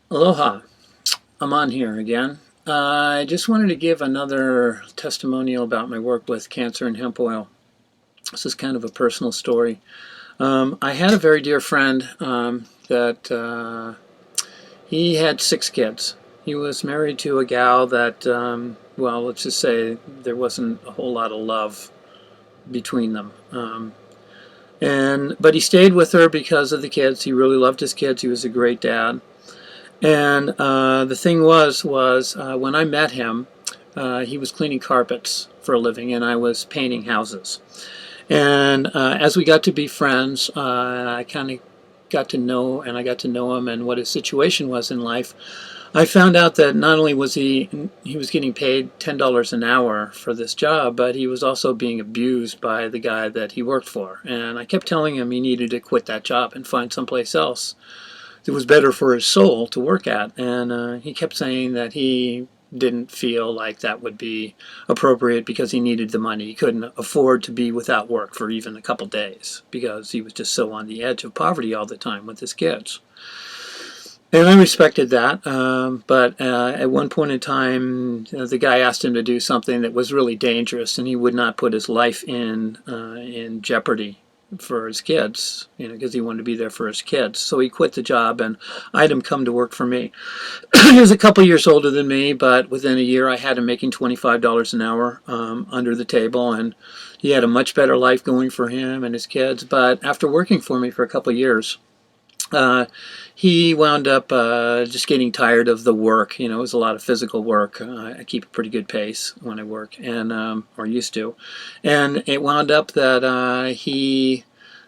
Aloha, I'm on here again. I just wanted to give another testimonial about my work with cancer and hemp oil. This is kind of a personal story. I had a very dear friend that he had 6 kids. He was married to a gal that, well, let's just say there wasn't a whole lot of love between them. But he stayed with her because of the kids. He really loved his kids. He was a great dad. And the thing was when I met him, he was cleaning carpets for a living, and I was painting houses. And as we got to be friends, I kind of got to know, and I got to know him and what his situation was in life. I found out that not only was he was getting paid $10 an hour for this job, but he was also being abused by the guy that he worked for. And I kept telling him he needed to quit that job and find someplace else it was better for his soul to work at. And he kept saying that he didn't feel like that would be appropriate because he needed the money. He couldn't afford to be without work for even a couple days because he was just so on the edge of poverty all the time with his kids. And I respected that, but at one point in time, the guy asked him to do something that was really dangerous, and he would not put his life in jeopardy for his kids, because he wanted to be there for his kids. So he quit the job, and I had him come to work for me. He was a couple years older than me, but within a year I had him making $25 an hour under the table, and he had a much better life going for him and his kids. But after working for me for a couple years, uh, he wound up just getting tired of the work. It was a lot of physical work. I keep a pretty good pace when I work, and or used to. And it wound up that he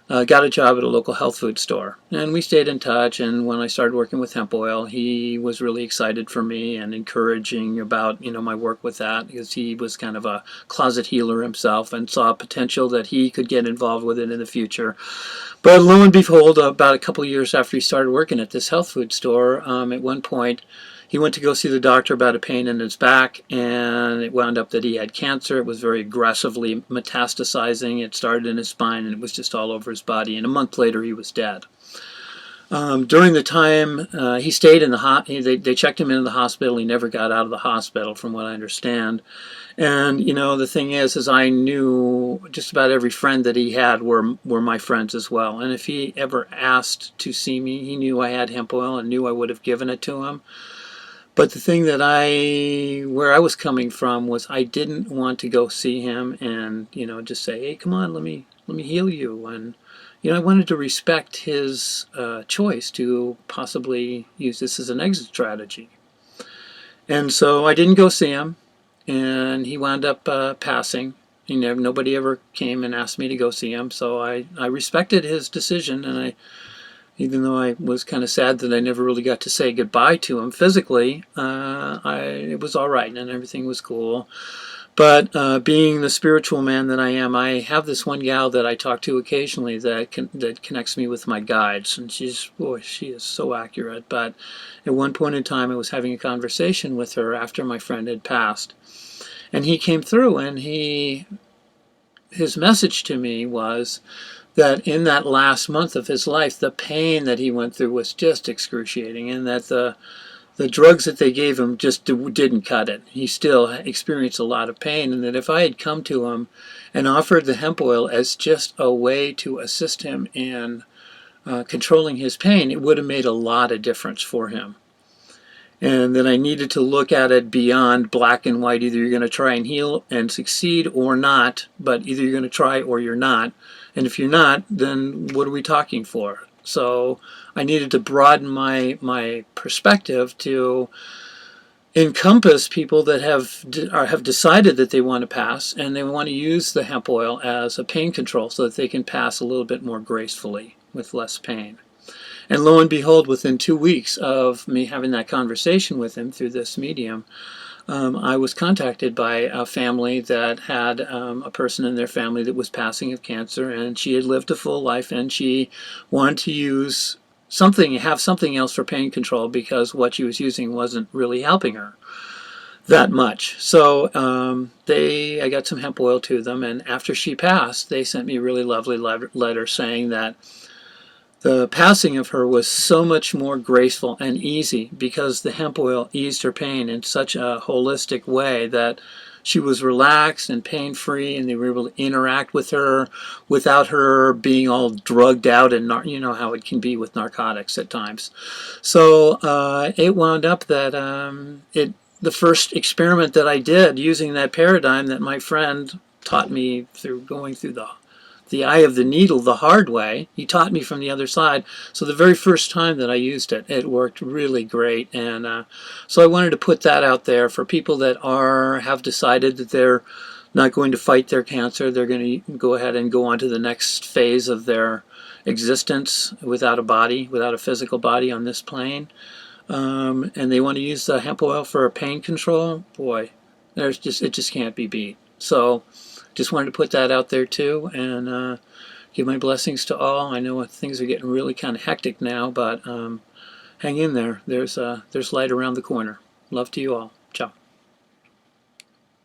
got a job at a local health food store. And we stayed in touch, and when I started working with hemp oil, he was really excited for me and encouraging about, my work with that, because he was kind of a closet healer himself and saw potential that he could get involved with it in the future. But lo and behold, about a couple of years after he started working at this health food store, at one point he went to go see the doctor about a pain in his back, and it wound up that he had cancer. It was very aggressively metastasizing. It started in his spine, and it was just all over his body. And a month later, he was dead. During the time he stayed in the they checked him into the hospital. He never got out of the hospital, from what I understand. And the thing is I knew just about every friend that he had were my friends as well. And if he ever asked to see me, he knew I had hemp oil and knew I would have given it to him. But the thing that where I was coming from was I didn't want to go see him and just say, hey, come on, let me heal you. And I wanted to respect his choice to possibly use this as an exit strategy. And so I didn't go see him, and he wound up passing. Nobody ever came and asked me to go see him, so I respected his decision, and even though I was kind of sad that I never really got to say goodbye to him physically, it was all right and everything was cool. But being the spiritual man that I am, I have this one gal that I talk to occasionally that connects me with my guides, and she is so accurate. But at one point in time, I was having a conversation with her after my friend had passed, and he came through, and his message to me was that in that last month of his life, the pain that he went through was just excruciating, and that the drugs that they gave him just didn't cut it. He still experienced a lot of pain, and that if I had come to him and offered the hemp oil as just a way to assist him in controlling his pain, it would have made a lot of difference for him. And that I needed to look at it beyond black and white. Either you're going to try and heal and succeed or not, but either you're going to try or you're not. And if you're not, then what are we talking for? So I needed to broaden my perspective to encompass people that have decided that they want to pass, and they want to use the hemp oil as a pain control so that they can pass a little bit more gracefully with less pain. And lo and behold, within 2 weeks of me having that conversation with him through this medium, I was contacted by a family that had a person in their family that was passing of cancer, and she had lived a full life, and she wanted to have something else for pain control because what she was using wasn't really helping her that much. So I got some hemp oil to them, and after she passed, they sent me a really lovely letter saying that The passing of her was so much more graceful and easy because the hemp oil eased her pain in such a holistic way that she was relaxed and pain-free, and they were able to interact with her without her being all drugged out, and you know how it can be with narcotics at times. So it wound up that the first experiment that I did using that paradigm that my friend taught me through going through the eye of the needle the hard way. He taught me from the other side. So the very first time that I used it, it worked really great. And so I wanted to put that out there for people that have decided that they're not going to fight their cancer. They're going to go ahead and go on to the next phase of their existence without a body, without a physical body on this plane. And they want to use the hemp oil for pain control. Boy, it just can't be beat. So just wanted to put that out there too, and give my blessings to all. I know things are getting really kind of hectic now, but hang in there. There's light around the corner. Love to you all. Ciao.